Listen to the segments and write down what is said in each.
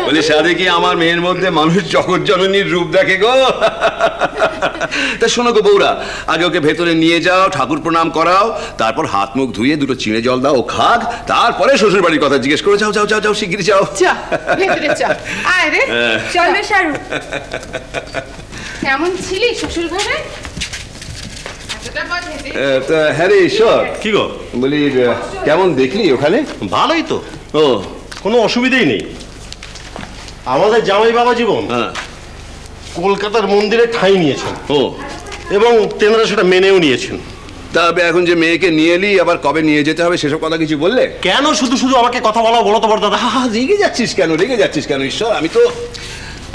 বলে সাথে কি আমার মেয়ের মধ্যে মানুষ জগৎ জননীর রূপ দেখে গো। তা শোনো গো বৌরা, আগে ওকে ভেতরে নিয়ে যাও, ঠাকুর প্রণাম করাও, তারপর হাত মুখ ধুয়ে দুটো চিড়ে জল দাও, ও খাক, তারপরে শ্বশুর বাড়ির কথা জিজ্ঞেস করে যাও। যাও যাও যাও, শিগগিরি যাও। ভেতরে চল। আয় রে, চল রে শাহরুখ। কেমন ছিলি শ্বশুর ঘরে? হ্যাঁ রে ঈশ্বর। কি গো বলি, কেমন দেখলি ওখানে? ভালোই তো। ও, কোনো অসুবিধাই নেই। আমাদের জামাই বাবা জীবন কলকাতার মন্দিরে ঠাঁই নিয়েছেন। ও, এবং তেনারা সেটা মেনেও নিয়েছেন। তবে এখন যে মেয়েকে নিয়ে এলি, আবার কবে নিয়ে যেতে হবে সেসব কথা কিছু বললে? কেন শুধু শুধু আমাকে কথা বলা বলো তো বড় দাদা? রেগে যাচ্ছিস কেন? রেগে যাচ্ছিস কেন ঈশ্বর?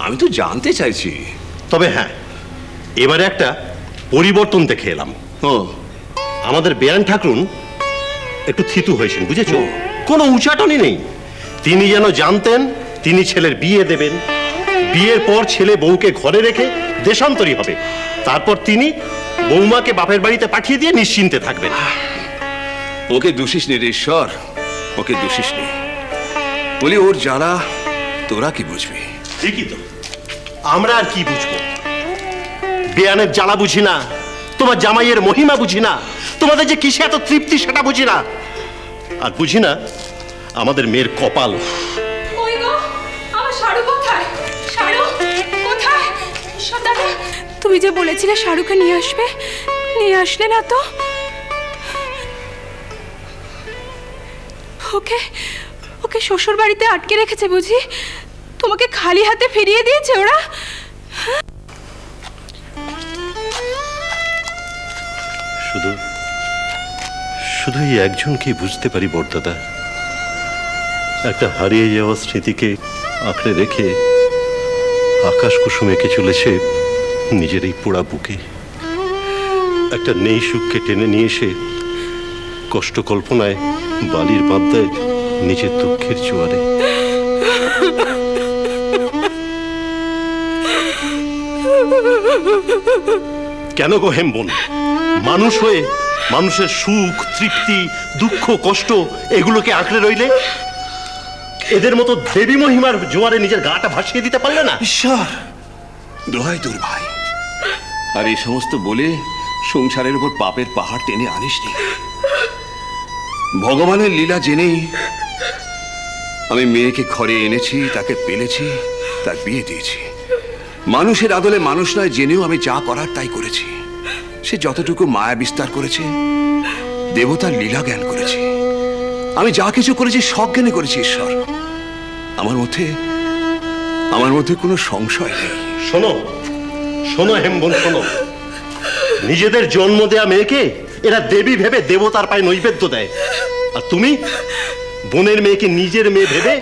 আমি তো জানতে চাইছি। তবে হ্যাঁ, এবারে একটা পরিবর্তন দেখে এলাম। ও, আমাদের বেয়ান ঠাকুরুন একটু থিতু হয়েছেন, বুঝেছো? কোনো উচাটনি নেই। তিনি যেন জানতেন তিনি ছেলের বিয়ে দেবেন, বিয়ের পর ছেলে বউকে ঘরে রেখে দেশান্তরী হবে, তারপর তিনি বৌমাকে বাপের বাড়িতে পাঠিয়ে দিয়ে নিশ্চিন্তে থাকবেন। ওকে দোষিস নে রে ঈশ্বর, ওকে দোষিস নে। বলি, ওর জ্বালা তোরা কি বুঝবি? ঠিকই তো, আমরা আর কি বুঝবো? বেয়ানের জ্বালা বুঝি না, তোমার জামাইয়ের মহিমা বুঝি না, তোমাদের যে কিসে এত তৃপ্তি সেটা বুঝি না, আর বুঝি না আমাদের মেয়ের কপাল। কই গো, আমার শাড়ু কোথায়? শাড়ু কোথায়? দাদা, তুমি যে বলেছিলে শাড়ুকে নিয়ে আসবে, নিয়ে আসলে না তো? ওকে ওকে শ্বশুর বাড়িতে আটকে রেখেছে বুঝি? তোমাকে খালি হাতে ফিরিয়ে দিয়েছে ওরা? শুধু শুধু এই একজনকেই বুঝতে পারি বড়দাদা, একটা হারিয়ে যাওয়া স্মৃতিকে আঁকড়ে রেখে আকাশ কুসুম এঁকে চলেছে নিজের এই পোড়া বুকে। একটা নেই সুখকে টেনে নিয়ে এসে কষ্ট কল্পনায় বালির বাঁধ দেয় নিজের দুঃখের জোয়ারে। কেন গো হেমবন, মানুষ হয়ে মানুষের সুখ তৃপ্তি দুঃখ কষ্ট এগুলোকে আঁকড়ে রইলে? এদের মতো দেবী মহিমার জোয়ারে নিজের গাটা ভাসিয়ে দিতে পারলে না? ঈশ্বর, দোহাই তোর ভাই, আর এই সমস্ত বলে সংসারের উপর পাপের পাহাড় টেনে আনিসনি। ভগবানের লীলা জেনেই আমি মেয়েকে ঘরে এনেছি, তাকে পেলেছি, তার বিয়ে দিয়েছি। মানুষের আদলে মানুষ নয় জেনেও আমি যা করার তাই করেছি। সে যতটুকু মায়া বিস্তার করেছে, দেবতার লীলা জ্ঞান করেছি। আমি যা কিছু করেছি সজ্ঞানে করেছি ঈশ্বর। আমার মধ্যে কোনো সংশয় নেই। শোনো শোনো হেমবন, শোনো, নিজেদের জন্ম দেয়া মেয়েকে এরা দেবী ভেবে দেবতার পায়ে নৈবেদ্য দেয়, আর তুমি বোনের মেয়েকে নিজের মেয়ে ভেবে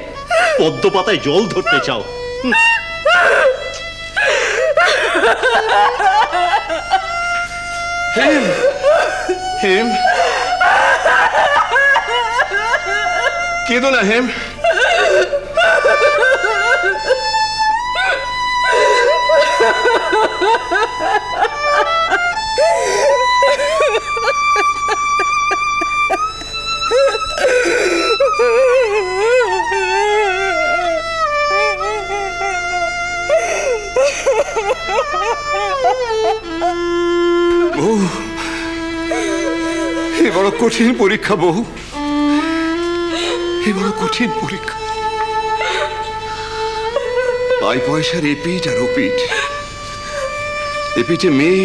পদ্ম পাতায় জল ধরতে চাও। হেম, হেম, কেঁদো না হেম। বউ, এ বড় কঠিন পরীক্ষা বউ, এ বড় কঠিন পরীক্ষা। আয় পয়সার এপিঠ আর ওপিঠ, এপিঠে মেয়ে,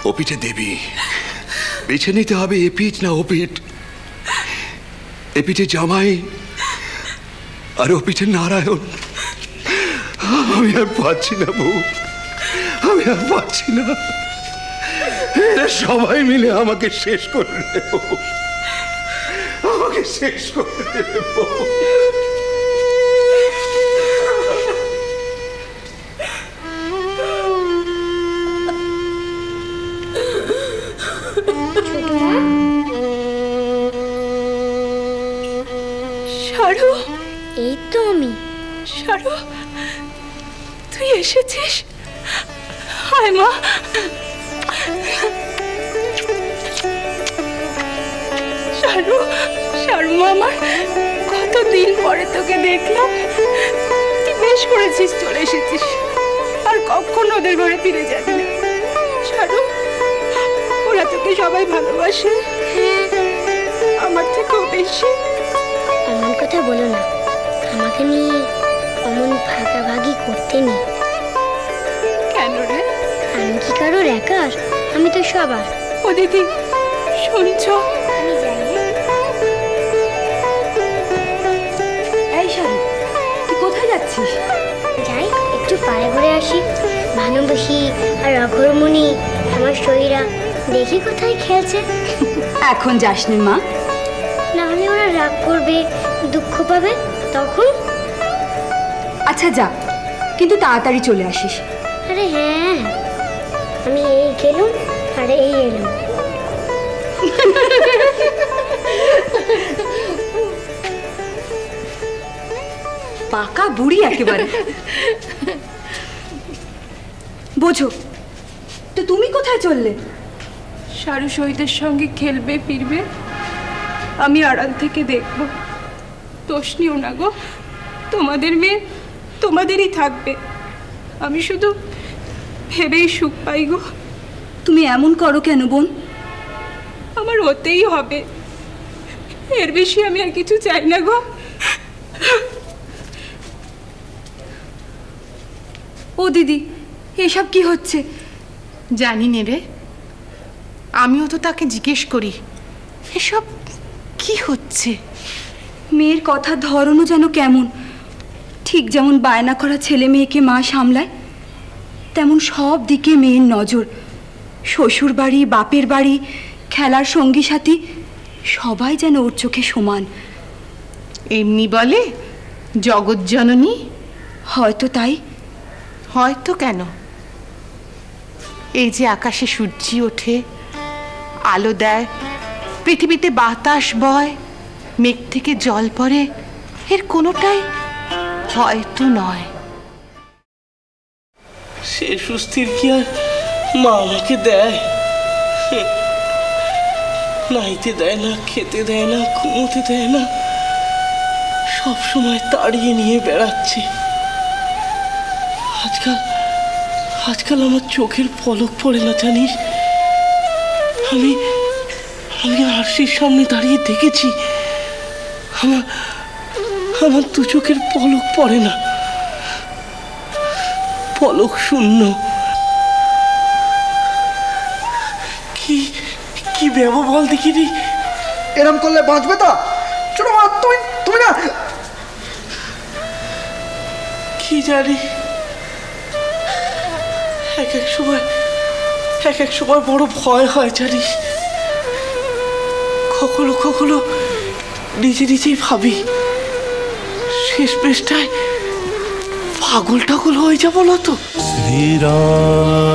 ওপিঠে দেবী। বেছে নিতে হবে এপিঠ না ওপিঠ। এপিঠে জামাই আর ওপিঠে নারায়ণ। আমি আর পাচ্ছি না বউ, আমি আর পাচ্ছি না। সবাই মিলে আমাকে শেষ করে দেব, আমাকে শেষ করে দেব। শাড়ু, এই তো আমি। শাড়ু, তুই এসেছিস? হায় মা, শাড়ু, শাড়ু আমার, কতদিন পরে তোকে দেখলাম। এসেছিস চলে এসেছিস, আর কখনো ওদের ঘরে ফিরে যাবি না। সারু, ওরা তোকে সবাই ভালোবাসে, আমার থেকেও বেশি। এমন কথা বলো না, আমাকে নিয়ে অমন ভাগাভাগি করতে নেই। কেন রে? আমি কি কারোর একার? আমি তো সবার। ও দিদি, শুনছো? আমি যাই। এই সারু, তুই কোথায় যাচ্ছিস? যাই, একটু পাড়ে ঘুরে আসি। ভানুবসী আর অঘরমণি, আমার শরীরা দেখি কোথায় খেলছে। এখন যাসনি মা? না হলে ওরা রাগ করবে, দুঃখ পাবে, তখন। আচ্ছা যা, কিন্তু তাড়াতাড়ি চলে আসিস। আরে হ্যাঁ, আমি এই গেলুম আর এই এলুম। পাকা বুড়ি একেবারে। বোঝো তো, তুমি কোথায় চললে? সারু শহীদের সঙ্গে খেলবে ফিরবে, আমি আড়াল থেকে দেখব। দোষ নিও না গো, তোমাদের মেয়ে তোমাদেরই থাকবে। আমি শুধু ভেবেই সুখ পাই গো। তুমি এমন করো কেন বোন? আমার হতেই হবে, এর বেশি আমি আর কিছু চাই না গো। ও দিদি, এসব কি হচ্ছে? জানি নে রে, আমিও তো তাকে জিজ্ঞেস করি এসব কি হচ্ছে। মেয়ের কথা ধরনও যেন কেমন, ঠিক যেমন বায়না করা ছেলে মেয়েকে মা সামলায়, তেমন সব দিকে মেয়ের নজর। শ্বশুর বাড়ি, বাপের বাড়ি, খেলার সঙ্গী সাথী, সবাই যেন ওর চোখে সমান। এমনি বলে জগৎজননী। হয়তো তাই। হয়তো কেন, এই যে আকাশে সূর্য ওঠে, আলো দেয়, পৃথিবীতে বাতাস বয়, মেঘ থেকে জল পড়ে, এর কোনোটাই হয়তো নয়। সে সুস্থির কি আর মা আমাকে দেয়? নাইতে দেয় না, খেতে দেয় না, ঘুমোতে দেয় না, সব সময় তাড়িয়ে নিয়ে বেড়াচ্ছে। আজকাল আমার চোখের পলক পড়ে না, জানিস? আমি আরশির সামনে দাঁড়িয়ে দেখেছি, আমার দু চোখের পলক পড়ে না, পলক শূন্য। কি ভেবো বল দেখিনি? এরম করলে বাঁচবে তো? ছোট মা, তুমি না। কি জানি, এক এক সময় বড় ভয় হয়, জানিস? কখনো নিজেই ভাবি শেষ পেশটায় পাগল টাগল হয়ে যাবো না তো। শ্রীরাম